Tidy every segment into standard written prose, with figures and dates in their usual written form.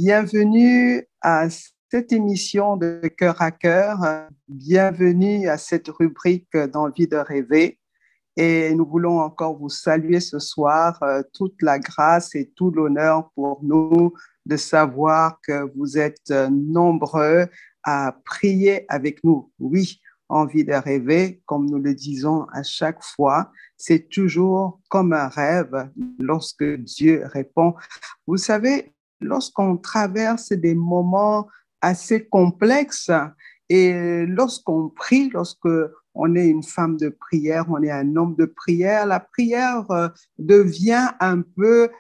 Bienvenue à cette émission de Cœur à Cœur. Bienvenue à cette rubrique d'Envie de rêver. Et nous voulons encore vous saluer ce soir, toute la grâce et tout l'honneur pour nous de savoir que vous êtes nombreux à prier avec nous. Oui, Envie de rêver, comme nous le disons à chaque fois, c'est toujours comme un rêve lorsque Dieu répond. Vous savez, lorsqu'on traverse des moments assez complexes et lorsqu'on prie, lorsque on est une femme de prière, on est un homme de prière, la prière devient un peu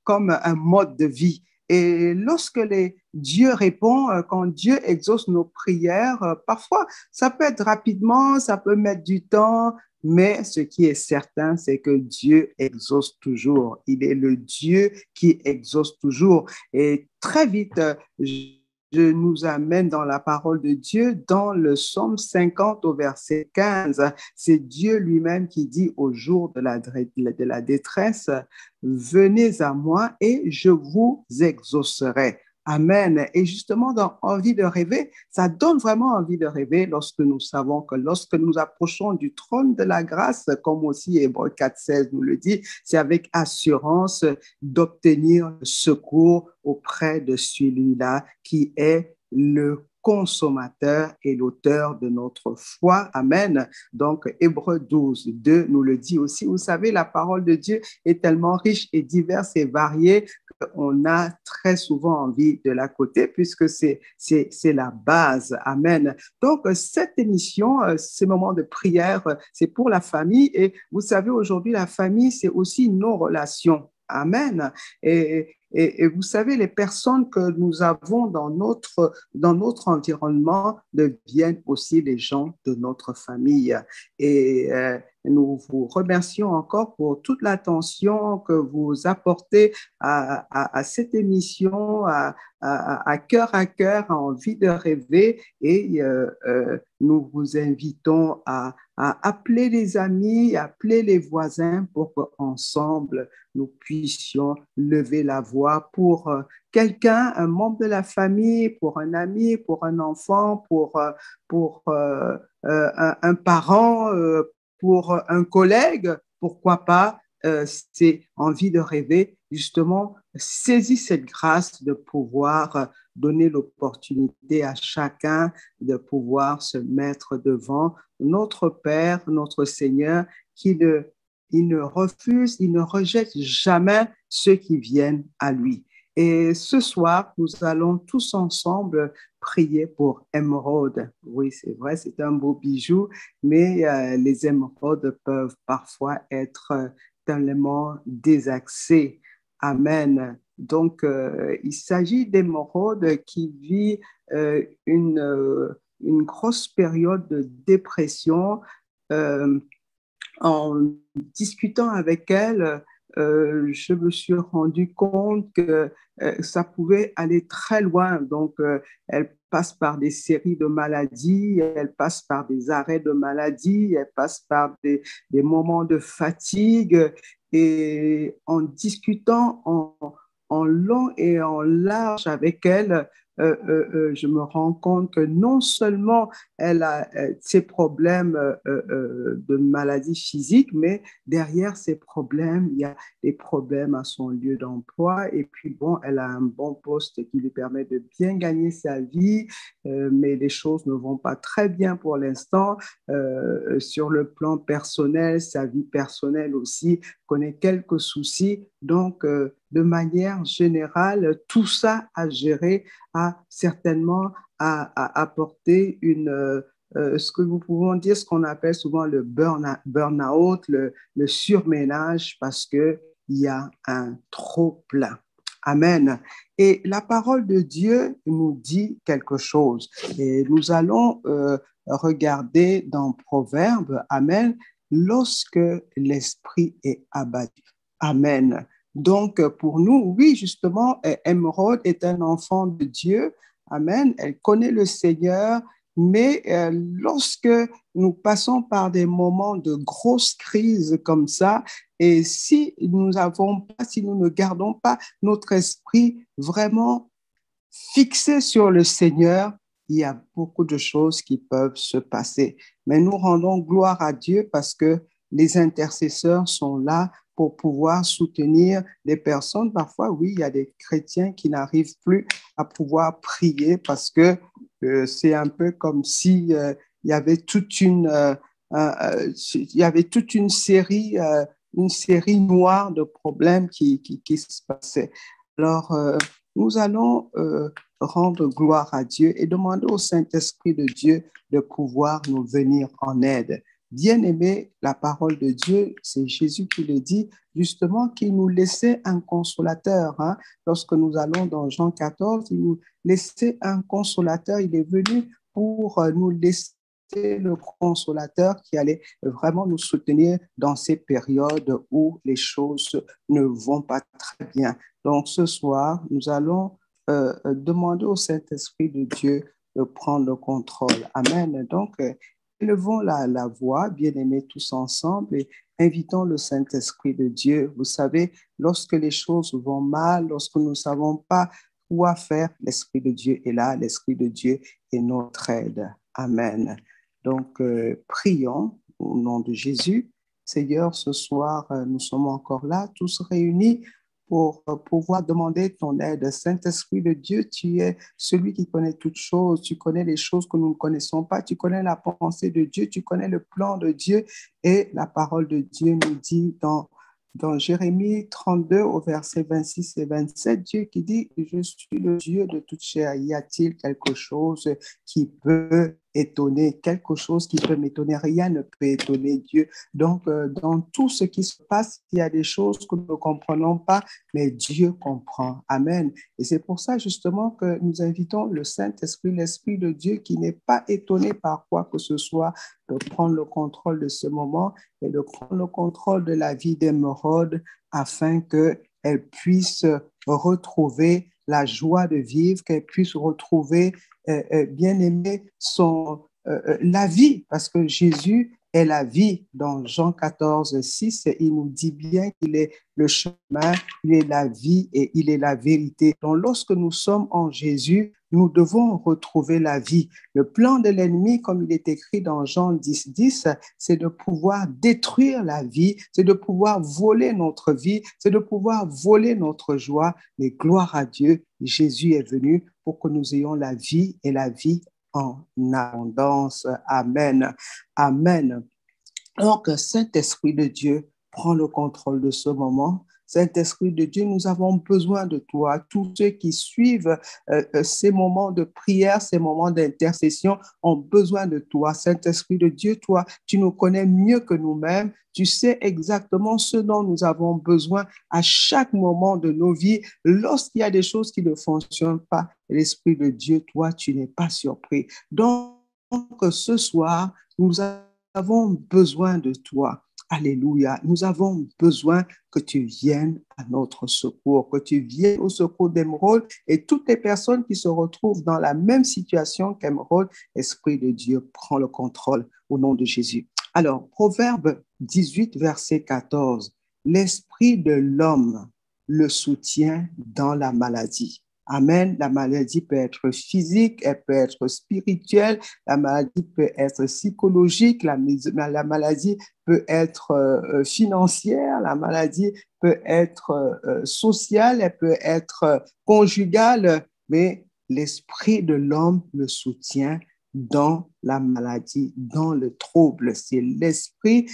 comme un mode de vie. Et lorsque Dieu répond, quand Dieu exauce nos prières, parfois ça peut être rapidement, ça peut mettre du temps, mais ce qui est certain, c'est que Dieu exauce toujours. Il est le Dieu qui exauce toujours. Et très vite, je nous amène dans la parole de Dieu, dans le psaume 50 au verset 15. C'est Dieu lui-même qui dit au jour de la détresse, venez à moi et je vous exaucerai. Amen. Et justement, dans Envie de rêver, ça donne vraiment envie de rêver lorsque nous savons que lorsque nous approchons du trône de la grâce, comme aussi Hébreux 4,16 nous le dit, c'est avec assurance d'obtenir le secours auprès de celui-là qui est le consommateur et l'auteur de notre foi. Amen. Donc, Hébreux 12:2 nous le dit aussi. Vous savez, la parole de Dieu est tellement riche et diverse et variée qu'on a très souvent envie de la côté puisque c'est la base. Amen. Donc, cette émission, ces moments de prière, c'est pour la famille. Et vous savez, aujourd'hui, la famille, c'est aussi nos relations. Amen. Et vous savez, les personnes que nous avons dans notre environnement deviennent aussi les gens de notre famille. Et nous vous remercions encore pour toute l'attention que vous apportez à cette émission, à cœur, à envie de rêver. Et nous vous invitons à appeler les amis, appeler les voisins pour qu'ensemble, nous puissions lever la voix pour quelqu'un, un membre de la famille, pour un ami, pour un enfant, pour un parent, pour un collègue, pourquoi pas, c'est envie de rêver, justement, saisis cette grâce de pouvoir donner l'opportunité à chacun de pouvoir se mettre devant notre Père, notre Seigneur, il ne refuse, il ne rejette jamais ceux qui viennent à lui. Et ce soir, nous allons tous ensemble prier pour émeraude. Oui, c'est vrai, c'est un beau bijou, mais les émeraudes peuvent parfois être tellement désaxées. Amen. Donc, il s'agit d'émeraude qui vit une grosse période de dépression. Euh, En discutant avec elle, je me suis rendu compte que ça pouvait aller très loin. Donc, elle passe par des séries de maladies, elle passe par des arrêts de maladie, elle passe par des moments de fatigue. Et en discutant en long et en large avec elle, je me rends compte que non seulement elle a ses problèmes de maladie physique, mais derrière ces problèmes, il y a des problèmes à son lieu d'emploi. Et puis, bon, elle a un bon poste qui lui permet de bien gagner sa vie, mais les choses ne vont pas très bien pour l'instant. Sur le plan personnel, sa vie personnelle aussi connaît quelques soucis. Donc, de manière générale, tout ça à gérer a certainement apporté ce que nous pouvons dire, ce qu'on appelle souvent le burn-out, le surménage, parce qu'il y a un trop plein. Amen. Et la parole de Dieu nous dit quelque chose. Et nous allons regarder dans Proverbes, Amen, lorsque l'esprit est abattu. Amen. Donc, pour nous, oui, justement, Émeraude est un enfant de Dieu. Amen. Elle connaît le Seigneur, mais lorsque nous passons par des moments de grosses crises comme ça, et si nous ne gardons pas notre esprit vraiment fixé sur le Seigneur, il y a beaucoup de choses qui peuvent se passer. Mais nous rendons gloire à Dieu parce que les intercesseurs sont là pour pouvoir soutenir les personnes. Parfois, oui, il y a des chrétiens qui n'arrivent plus à pouvoir prier parce que c'est un peu comme si il y avait il y avait toute une série noire de problèmes qui se passaient. Alors, nous allons rendre gloire à Dieu et demander au Saint-Esprit de Dieu de pouvoir nous venir en aide. Bien-aimé, la parole de Dieu, c'est Jésus qui le dit, justement, qu'il nous laissait un consolateur. Hein. Lorsque nous allons dans Jean 14, il nous laissait un consolateur. Il est venu pour nous laisser le consolateur qui allait vraiment nous soutenir dans ces périodes où les choses ne vont pas très bien. Donc, ce soir, nous allons demander au Saint-Esprit de Dieu de prendre le contrôle. Amen. Donc, élevons la voix, bien-aimés tous ensemble, et invitons le Saint-Esprit de Dieu. Vous savez, lorsque les choses vont mal, lorsque nous ne savons pas quoi faire, l'Esprit de Dieu est là, l'Esprit de Dieu est notre aide. Amen. Donc, prions au nom de Jésus. Seigneur, ce soir, nous sommes encore là, tous réunis pour pouvoir demander ton aide. Saint-Esprit de Dieu, tu es celui qui connaît toutes choses. Tu connais les choses que nous ne connaissons pas. Tu connais la pensée de Dieu. Tu connais le plan de Dieu. Et la parole de Dieu nous dit dans Jérémie 32 au verset 26 et 27, Dieu qui dit, je suis le Dieu de toute chair. Y a-t-il quelque chose qui peut étonner, quelque chose qui peut m'étonner? Rien ne peut étonner Dieu. Donc, dans tout ce qui se passe, il y a des choses que nous ne comprenons pas, mais Dieu comprend. Amen. Et c'est pour ça justement que nous invitons le Saint-Esprit, l'Esprit de Dieu qui n'est pas étonné par quoi que ce soit, de prendre le contrôle de ce moment et de prendre le contrôle de la vie d'Émeraude afin qu'elle puisse retrouver la joie de vivre, qu'elle puisse retrouver, bien aimé, la vie, parce que Jésus est la vie. Dans Jean 14, 6, il nous dit bien qu'il est le chemin, il est la vie et il est la vérité. Donc, lorsque nous sommes en Jésus, nous devons retrouver la vie. Le plan de l'ennemi, comme il est écrit dans Jean 10, 10, c'est de pouvoir détruire la vie, c'est de pouvoir voler notre vie, c'est de pouvoir voler notre joie. Mais gloire à Dieu, Jésus est venu pour que nous ayons la vie et la vie en abondance. Amen. Amen. Donc, Saint-Esprit de Dieu, prends le contrôle de ce moment. Saint-Esprit de Dieu, nous avons besoin de toi. Tous ceux qui suivent ces moments de prière, ces moments d'intercession ont besoin de toi. Saint-Esprit de Dieu, toi, tu nous connais mieux que nous-mêmes. Tu sais exactement ce dont nous avons besoin à chaque moment de nos vies. Lorsqu'il y a des choses qui ne fonctionnent pas, l'Esprit de Dieu, toi, tu n'es pas surpris. Donc, ce soir, nous avons besoin de toi. Alléluia. Nous avons besoin que tu viennes à notre secours, que tu viennes au secours d'Émeraude et toutes les personnes qui se retrouvent dans la même situation qu'Émeraude. Esprit de Dieu, prends le contrôle au nom de Jésus. Alors, Proverbe 18, verset 14. L'esprit de l'homme le soutient dans la maladie. Amen. La maladie peut être physique, elle peut être spirituelle, la maladie peut être psychologique, la maladie peut être financière, la maladie peut être sociale, elle peut être conjugale, mais l'esprit de l'homme le soutient dans la maladie, dans le trouble. C'est l'esprit,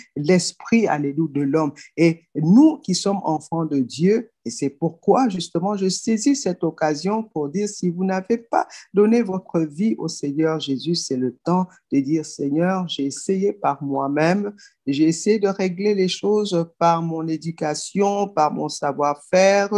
alléluia, de l'homme. Et nous qui sommes enfants de Dieu, et c'est pourquoi justement je saisis cette occasion pour dire, si vous n'avez pas donné votre vie au Seigneur Jésus, c'est le temps de dire, Seigneur, j'ai essayé par moi-même, j'ai essayé de régler les choses par mon éducation, par mon savoir-faire,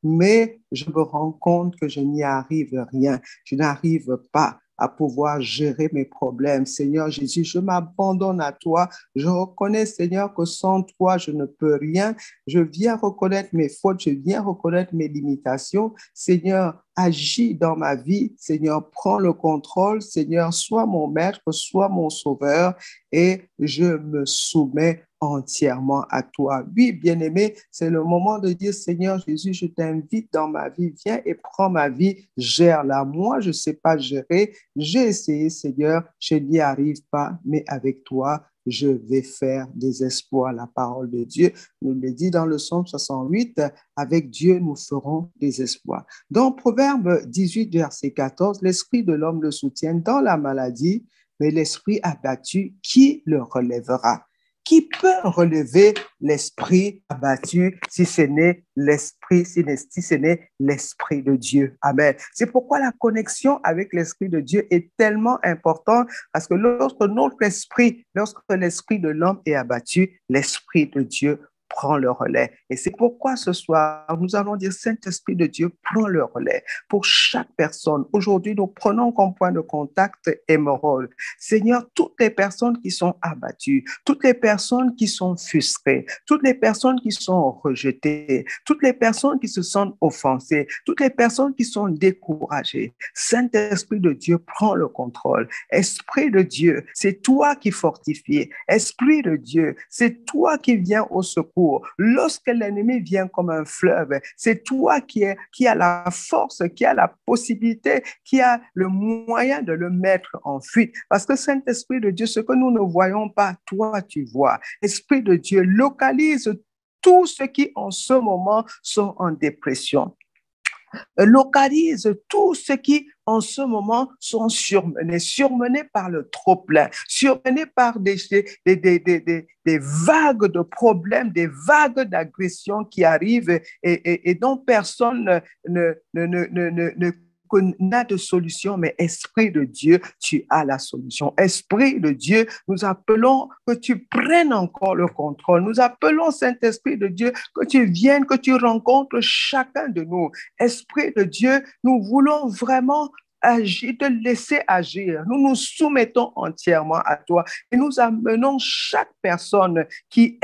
mais je me rends compte que je n'y arrive rien. Je n'arrive pas à pouvoir gérer mes problèmes. Seigneur Jésus, je m'abandonne à toi. Je reconnais, Seigneur, que sans toi, je ne peux rien. Je viens reconnaître mes fautes, je viens reconnaître mes limitations. Seigneur, agis dans ma vie. Seigneur, prends le contrôle. Seigneur, sois mon maître, sois mon sauveur. et je me soumets entièrement à toi. Oui, bien-aimé, c'est le moment de dire, Seigneur Jésus, je t'invite dans ma vie, viens et prends ma vie, gère-la. Moi, je ne sais pas gérer, j'ai essayé, Seigneur, je n'y arrive pas, mais avec toi, je vais faire des exploits. La parole de Dieu nous le dit dans le psaume 68, avec Dieu, nous ferons des exploits. Dans Proverbe 18, verset 14, l'esprit de l'homme le soutient dans la maladie, mais l'esprit abattu, qui le relèvera? Qui peut relever l'esprit abattu si ce n'est l'esprit, si ce n'est l'esprit de Dieu? Amen. C'est pourquoi la connexion avec l'esprit de Dieu est tellement importante, parce que lorsque l'esprit de l'homme est abattu, l'esprit de Dieu prend le relais. Et c'est pourquoi ce soir, nous allons dire, Saint-Esprit de Dieu, prends le relais pour chaque personne. Aujourd'hui, nous prenons comme point de contact Émeraude. Seigneur, toutes les personnes qui sont abattues, toutes les personnes qui sont frustrées, toutes les personnes qui sont rejetées, toutes les personnes qui se sentent offensées, toutes les personnes qui sont découragées. Saint-Esprit de Dieu, prends le contrôle. Esprit de Dieu, c'est toi qui fortifies. Esprit de Dieu, c'est toi qui viens au secours. Lorsque l'ennemi vient comme un fleuve, c'est toi qui a la force, qui a la possibilité, qui a le moyen de le mettre en fuite. Parce que Saint-Esprit de Dieu, ce que nous ne voyons pas, toi tu vois. Esprit de Dieu, localise tous ceux qui en ce moment sont en dépression. Localise tous ceux qui en ce moment sont surmenés par le trop-plein, surmenés par des vagues de problèmes, des vagues d'agressions qui arrivent et dont personne n'a de solution, mais Esprit de Dieu, tu as la solution. Esprit de Dieu, nous appelons que tu prennes encore le contrôle. Nous appelons Saint-Esprit de Dieu que tu viennes, que tu rencontres chacun de nous. Esprit de Dieu, nous voulons vraiment agir, te laisser agir. Nous nous soumettons entièrement à toi et nous amenons chaque personne qui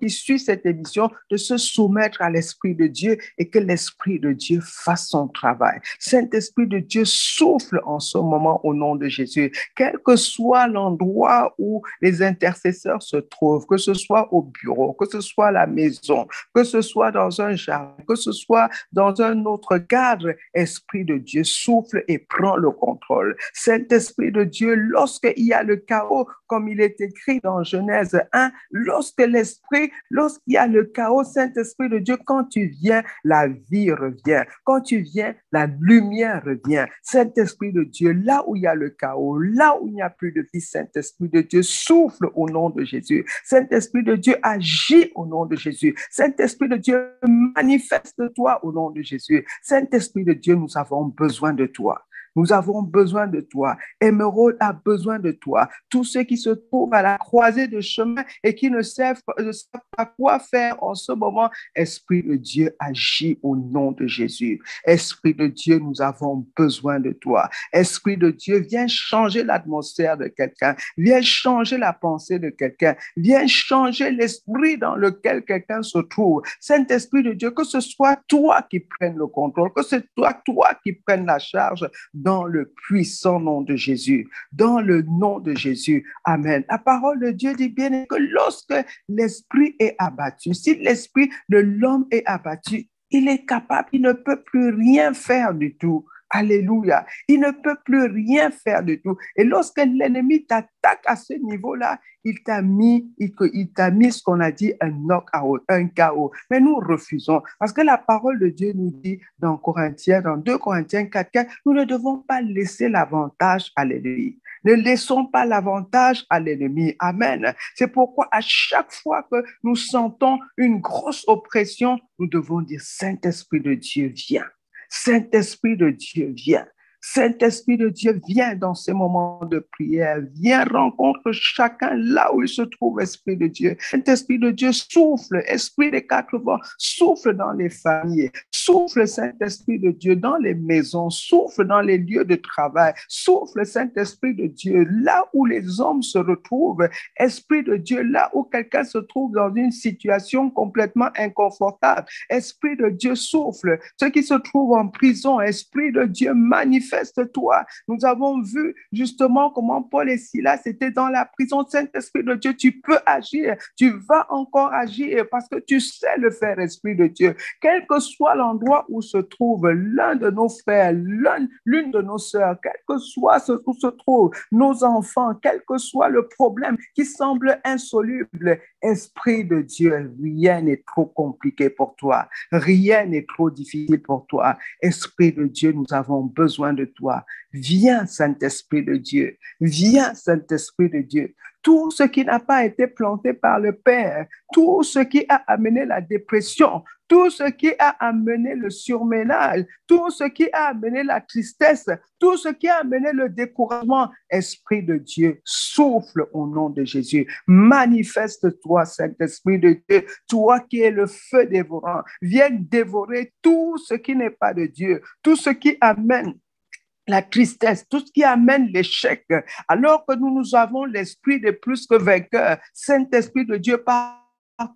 suit cette émission de se soumettre à l'Esprit de Dieu et que l'Esprit de Dieu fasse son travail. Saint-Esprit de Dieu, souffle en ce moment au nom de Jésus. Quel que soit l'endroit où les intercesseurs se trouvent, que ce soit au bureau, que ce soit à la maison, que ce soit dans un jardin, que ce soit dans un autre cadre, Esprit de Dieu, souffle et prend le contrôle. Saint-Esprit de Dieu, lorsqu'il y a le chaos, comme il est écrit dans Genèse 1, lorsqu'il y a le chaos, Saint-Esprit de Dieu, quand tu viens, la vie revient. Quand tu viens, la lumière revient. Saint-Esprit de Dieu, là où il y a le chaos, là où il n'y a plus de vie, Saint-Esprit de Dieu, souffle au nom de Jésus. Saint-Esprit de Dieu, agit au nom de Jésus. Saint-Esprit de Dieu, manifeste-toi au nom de Jésus. Saint-Esprit de Dieu, nous avons besoin de toi. Nous avons besoin de toi. Émeraude a besoin de toi. Tous ceux qui se trouvent à la croisée de chemin et qui ne savent pas quoi faire en ce moment, Esprit de Dieu, agit au nom de Jésus. Esprit de Dieu, nous avons besoin de toi. Esprit de Dieu, viens changer l'atmosphère de quelqu'un. Viens changer la pensée de quelqu'un. Viens changer l'esprit dans lequel quelqu'un se trouve. Saint-Esprit de Dieu, que ce soit toi qui prennes le contrôle, que ce soit toi qui prennes la charge dans le puissant nom de Jésus. Dans le nom de Jésus. Amen. La parole de Dieu dit bien que lorsque l'esprit est abattu, si l'esprit de l'homme est abattu, il est capable, il ne peut plus rien faire du tout. Alléluia. Il ne peut plus rien faire du tout. Et lorsque l'ennemi t'attaque à ce niveau-là, il t'a mis ce qu'on a dit un knock-out, un chaos. Mais nous refusons parce que la parole de Dieu nous dit dans 2 Corinthiens 4, nous ne devons pas laisser l'avantage à l'ennemi. Ne laissons pas l'avantage à l'ennemi. Amen. C'est pourquoi à chaque fois que nous sentons une grosse oppression, nous devons dire Saint-Esprit de Dieu, viens. Saint-Esprit de Dieu, viens. Saint-Esprit de Dieu, viens dans ces moments de prière. Viens, rencontre chacun là où il se trouve, Esprit de Dieu. Saint-Esprit de Dieu, souffle. Esprit des 4 vents, souffle dans les familles. Souffle, Saint-Esprit de Dieu, dans les maisons. Souffle dans les lieux de travail. Souffle, Saint-Esprit de Dieu, là où les hommes se retrouvent. Esprit de Dieu, là où quelqu'un se trouve dans une situation complètement inconfortable. Esprit de Dieu, souffle. Ceux qui se trouvent en prison, Esprit de Dieu, manifeste manifeste-toi. Nous avons vu justement comment Paul et Silas étaient dans la prison. Saint-Esprit de Dieu, tu peux agir, tu vas encore agir parce que tu sais le faire, Esprit de Dieu. Quel que soit l'endroit où se trouve l'un de nos frères, l'une de nos sœurs, quel que soit ce où se trouvent nos enfants, quel que soit le problème qui semble insoluble, Esprit de Dieu, rien n'est trop compliqué pour toi, rien n'est trop difficile pour toi. Esprit de Dieu, nous avons besoin de toi. Viens, Saint-Esprit de Dieu, viens, Saint-Esprit de Dieu. Tout ce qui n'a pas été planté par le Père, tout ce qui a amené la dépression, tout ce qui a amené le surménage, tout ce qui a amené la tristesse, tout ce qui a amené le découragement, Esprit de Dieu, souffle au nom de Jésus. Manifeste-toi, Saint-Esprit de Dieu, toi qui es le feu dévorant. Viens dévorer tout ce qui n'est pas de Dieu, tout ce qui amène la tristesse, tout ce qui amène l'échec, alors que nous avons l'esprit de plus que vainqueur. Saint-Esprit de Dieu, par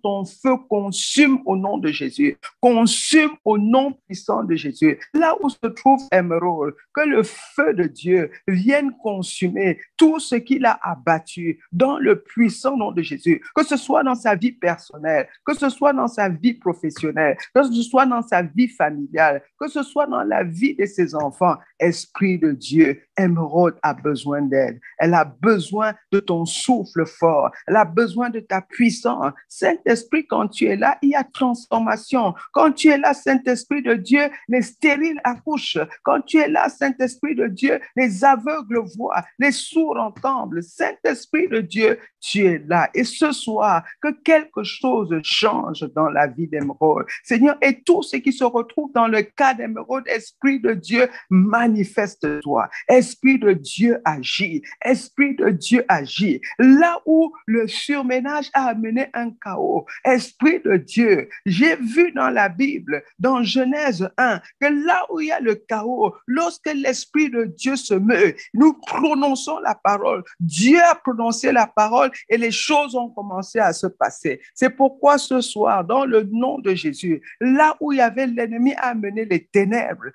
ton feu, consume au nom de Jésus, consume au nom puissant de Jésus. Là où se trouve Émeraude, que le feu de Dieu vienne consumer tout ce qu'il a abattu dans le puissant nom de Jésus, que ce soit dans sa vie personnelle, que ce soit dans sa vie professionnelle, que ce soit dans sa vie familiale, que ce soit dans la vie de ses enfants. Esprit de Dieu, Émeraude a besoin d'aide. Elle a besoin de ton souffle fort. Elle a besoin de ta puissance. Saint-Esprit, quand tu es là, il y a transformation. Quand tu es là, Saint-Esprit de Dieu, les stériles accouchent. Quand tu es là, Saint-Esprit de Dieu, les aveugles voient, les sourds entendent. Saint-Esprit de Dieu, tu es là. Et ce soir, que quelque chose change dans la vie d'Émeraude. Seigneur, et tout ce qui se retrouve dans le cas d'Émeraude, Esprit de Dieu, manifeste-toi. Esprit de Dieu agit. Esprit de Dieu agit. Là où le surménage a amené un chaos, Esprit de Dieu, j'ai vu dans la Bible, dans Genèse 1, que là où il y a le chaos, lorsque l'Esprit de Dieu se meut, nous prononçons la parole. Dieu a prononcé la parole et les choses ont commencé à se passer. C'est pourquoi ce soir, dans le nom de Jésus, là où il y avait l'ennemi a amené les ténèbres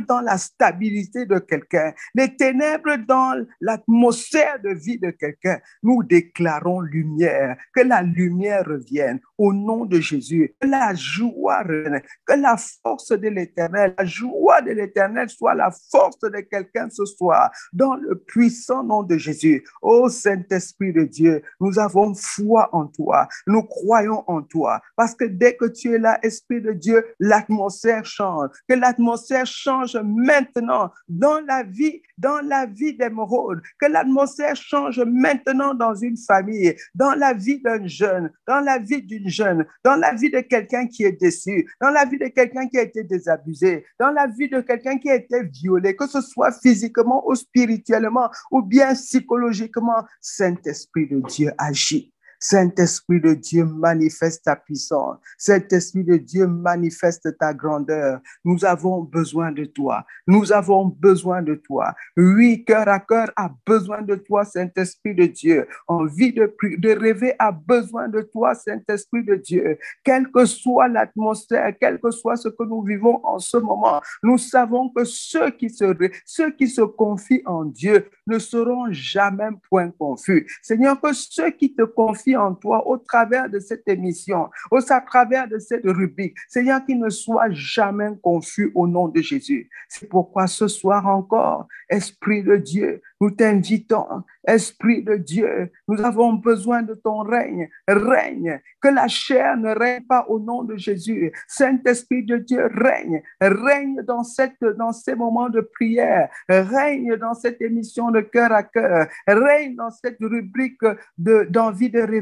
dans la stabilité de quelqu'un, les ténèbres dans l'atmosphère de vie de quelqu'un, nous déclarons lumière, que la lumière revienne au nom de Jésus, que la joie revienne, que la force de l'Éternel, la joie de l'Éternel soit la force de quelqu'un ce soir, dans le puissant nom de Jésus. Ô Saint-Esprit de Dieu, nous avons foi en toi, nous croyons en toi, parce que dès que tu es là, Esprit de Dieu, l'atmosphère change, que l'atmosphère change maintenant dans la vie d'Émeraude, que l'atmosphère change maintenant dans une famille, dans la vie d'un jeune, dans la vie d'une jeune, dans la vie de quelqu'un qui est déçu, dans la vie de quelqu'un qui a été désabusé, dans la vie de quelqu'un qui a été violé, que ce soit physiquement ou spirituellement ou bien psychologiquement. Saint-Esprit de Dieu agit. Saint-Esprit de Dieu, manifeste ta puissance. Saint-Esprit de Dieu, manifeste ta grandeur. Nous avons besoin de toi. Nous avons besoin de toi. Oui, cœur à cœur a besoin de toi, Saint-Esprit de Dieu. Envie de rêver a besoin de toi, Saint-Esprit de Dieu. Quelle que soit l'atmosphère, quel que soit ce que nous vivons en ce moment, nous savons que ceux qui se confient en Dieu ne seront jamais point confus. Seigneur, que ceux qui te confient en toi au travers de cette émission, au travers de cette rubrique, Seigneur, qu'ils ne soient jamais confus au nom de Jésus. C'est pourquoi ce soir encore, Esprit de Dieu, nous t'invitons, Esprit de Dieu, nous avons besoin de ton règne. Règne, que la chair ne règne pas au nom de Jésus. Saint-Esprit de Dieu, règne. Règne dans ces moments de prière. Règne dans cette émission de cœur à cœur. Règne dans cette rubrique d'envie de rêver.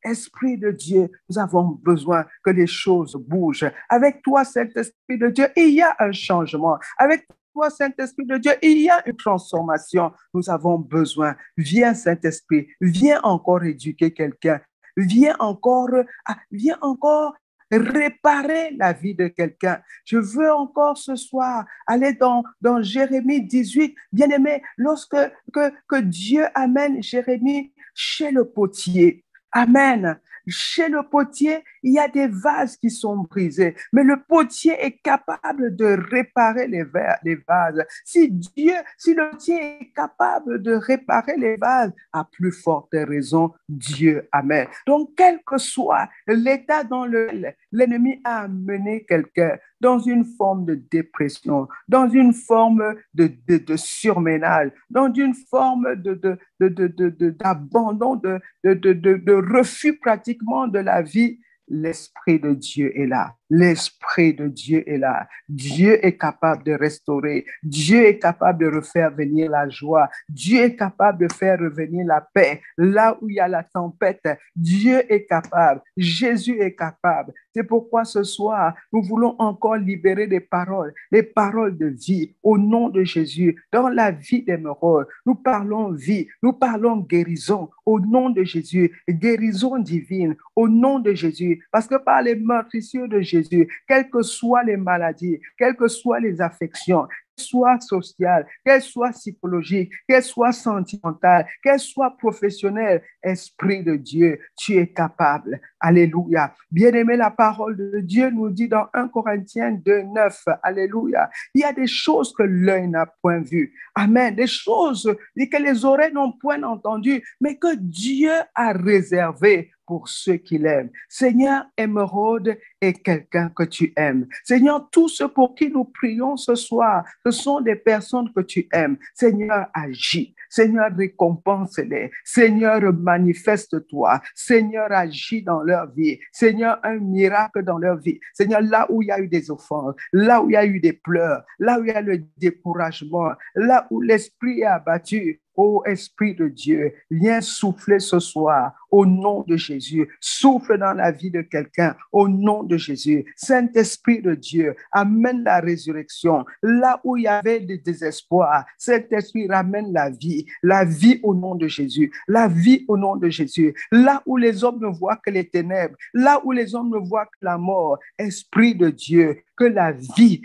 Esprit de Dieu, nous avons besoin que les choses bougent. Avec toi, Saint-Esprit de Dieu, il y a un changement. Avec toi, Saint-Esprit de Dieu, il y a une transformation. Nous avons besoin. Viens, Saint-Esprit, viens encore éduquer quelqu'un. Viens encore réparer la vie de quelqu'un. Je veux encore ce soir aller dans Jérémie 18. Bien-aimé, que Dieu amène Jérémie chez le potier. Amen. Chez le potier, il y a des vases qui sont brisés, mais le potier est capable de réparer les vases. Si le potier est capable de réparer les vases, à plus forte raison, Dieu. Amen. Donc, quel que soit l'état dans lequel l'ennemi a amené quelqu'un, dans une forme de dépression, dans une forme de surménage, dans une forme d'abandon, de refus pratiquement de la vie, l'Esprit de Dieu est là. L'Esprit de Dieu est là. Dieu est capable de restaurer. Dieu est capable de refaire venir la joie. Dieu est capable de faire revenir la paix. Là où il y a la tempête, Dieu est capable. Jésus est capable. C'est pourquoi ce soir, nous voulons encore libérer des paroles, les paroles de vie au nom de Jésus. Dans la vie d'Émeraude, nous parlons vie, nous parlons guérison au nom de Jésus, guérison divine au nom de Jésus. Parce que par les meurtrissures de Jésus, quelles que soient les maladies, quelles que soient les affections, qu'elles soient sociales, qu'elles soient psychologiques, qu'elles soient sentimentales, qu'elles soient professionnelles, Esprit de Dieu, tu es capable. Alléluia. Bien-aimé, la parole de Dieu nous dit dans 1 Corinthiens 2:9, alléluia, il y a des choses que l'œil n'a point vues. Amen. Des choses que les oreilles n'ont point entendues, mais que Dieu a réservées pour ceux qui l'aiment. Seigneur, Émeraude est quelqu'un que tu aimes. Seigneur, tous ceux pour qui nous prions ce soir, ce sont des personnes que tu aimes. Seigneur, agis. Seigneur, récompense-les. Seigneur, manifeste-toi. Seigneur, agis dans leur vie. Seigneur, un miracle dans leur vie. Seigneur, là où il y a eu des offenses, là où il y a eu des pleurs, là où il y a le découragement, là où l'esprit est abattu, ô Esprit de Dieu, viens souffler ce soir au nom de Jésus. Souffle dans la vie de quelqu'un au nom de Jésus. Saint-Esprit de Dieu, amène la résurrection. Là où il y avait du désespoir, Saint-Esprit ramène la vie au nom de Jésus, la vie au nom de Jésus. Là où les hommes ne voient que les ténèbres, là où les hommes ne voient que la mort, Esprit de Dieu, que la vie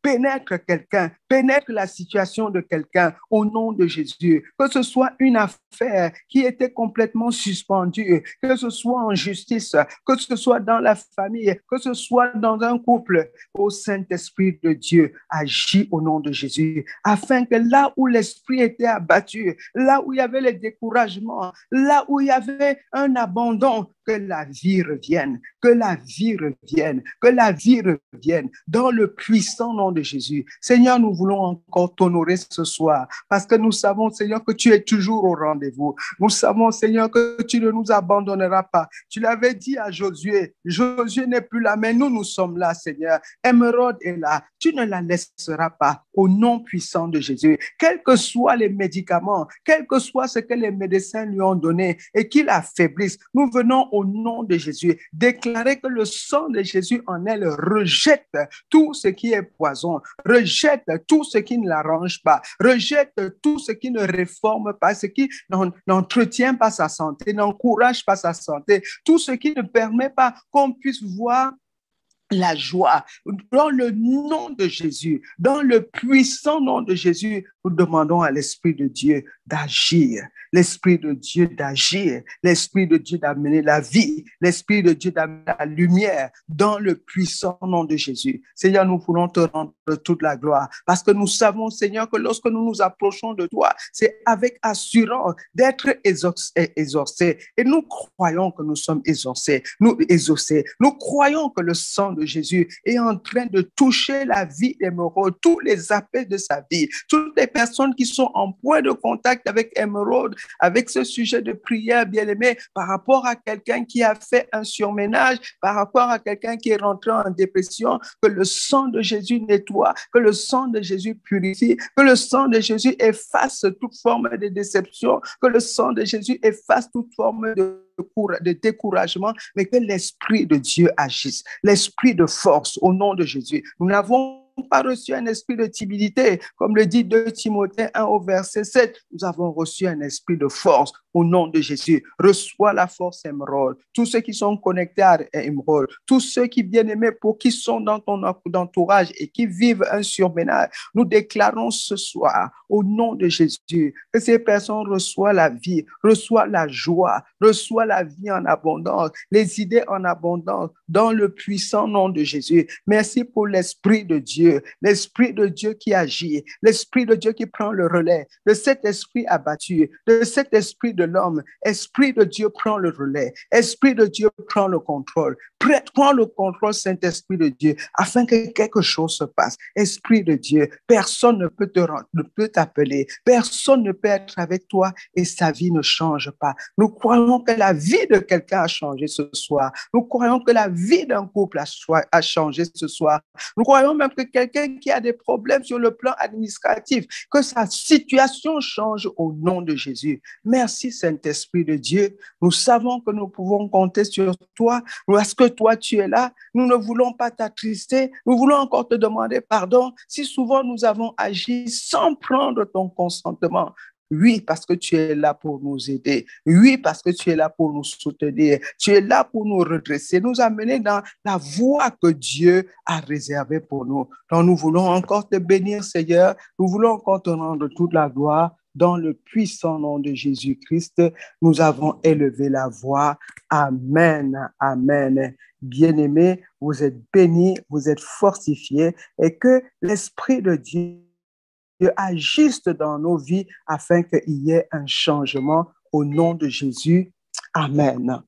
pénètre quelqu'un, pénètre la situation de quelqu'un au nom de Jésus. Que ce soit une affaire qui était complètement suspendue, que ce soit en justice, que ce soit dans la famille, que ce soit dans un couple, au Saint-Esprit de Dieu, agis au nom de Jésus, afin que là où l'esprit était abattu, là où il y avait le découragement, là où il y avait un abandon, que la vie revienne, que la vie revienne, que la vie revienne dans le puissant nom de Jésus. Seigneur, nous voulons encore t'honorer ce soir parce que nous savons, Seigneur, que tu es toujours au rendez-vous. Nous savons, Seigneur, que tu ne nous abandonneras pas. Tu l'avais dit à Josué. Josué n'est plus là, mais nous sommes là, Seigneur. Émeraude est là. Tu ne la laisseras pas au nom puissant de Jésus. Quels que soient les médicaments, quel que soit ce que les médecins lui ont donné et qu'il affaiblisse, nous venons au nom de Jésus déclarer que le sang de Jésus en elle rejette tout ce qui est poison, rejette tout ce qui ne l'arrange pas, rejette tout ce qui ne réforme pas, ce qui n'entretient pas sa santé, n'encourage pas sa santé, tout ce qui ne permet pas qu'on puisse voir la joie. Dans le nom de Jésus, dans le puissant nom de Jésus, nous demandons à l'Esprit de Dieu d'agir, l'Esprit de Dieu d'agir, l'Esprit de Dieu d'amener la vie, l'Esprit de Dieu d'amener la lumière dans le puissant nom de Jésus. Seigneur, nous voulons te rendre toute la gloire parce que nous savons, Seigneur, que lorsque nous nous approchons de toi, c'est avec assurance d'être exaucés. Et nous croyons que nous sommes exaucés. Nous croyons que le sang de Jésus est en train de toucher la vie d'Émeraude, tous les aspects de sa vie, toutes les personnes qui sont en point de contact avec Émeraude, avec ce sujet de prière, bien-aimé, par rapport à quelqu'un qui a fait un surménage, par rapport à quelqu'un qui est rentré en dépression, que le sang de Jésus nettoie, que le sang de Jésus purifie, que le sang de Jésus efface toute forme de déception, que le sang de Jésus efface toute forme de découragement, mais que l'Esprit de Dieu agisse, l'Esprit de force au nom de Jésus. Nous n'avons pas reçu un esprit de timidité, comme le dit 2 Timothée 1 au verset 7. Nous avons reçu un esprit de force au nom de Jésus. Reçois la force, Émeraude. Tous ceux qui sont connectés à Émeraude, tous ceux qui, bien-aimés, pour qui sont dans ton entourage et qui vivent un surménage, nous déclarons ce soir, au nom de Jésus, que ces personnes reçoivent la vie, reçoivent la joie, reçoivent la vie en abondance, les idées en abondance, dans le puissant nom de Jésus. Merci pour l'Esprit de Dieu qui agit, l'Esprit de Dieu qui prend le relais, de cet esprit abattu, de cet esprit de l'homme. Esprit de Dieu prend le relais, Esprit de Dieu prend le contrôle. Prends le contrôle, Saint-Esprit de Dieu, afin que quelque chose se passe. Esprit de Dieu, personne ne peut t'appeler, personne ne peut être avec toi et sa vie ne change pas. Nous croyons que la vie de quelqu'un a changé ce soir. Nous croyons que la vie d'un couple a changé ce soir. Nous croyons même que quelqu'un qui a des problèmes sur le plan administratif, que sa situation change au nom de Jésus. Merci, Saint-Esprit de Dieu. Nous savons que nous pouvons compter sur toi parce que toi, tu es là. Nous ne voulons pas t'attrister. Nous voulons encore te demander pardon si souvent nous avons agi sans prendre ton consentement. Oui, parce que tu es là pour nous aider. Oui, parce que tu es là pour nous soutenir. Tu es là pour nous redresser, nous amener dans la voie que Dieu a réservée pour nous. Donc, nous voulons encore te bénir, Seigneur. Nous voulons encore te rendre toute la gloire. Dans le puissant nom de Jésus-Christ, nous avons élevé la voix. Amen, amen. Bien-aimés, vous êtes bénis, vous êtes fortifiés et que l'Esprit de Dieu agisse dans nos vies afin qu'il y ait un changement au nom de Jésus. Amen.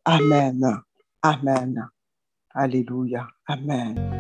Amen. Amen. Alléluia. Amen.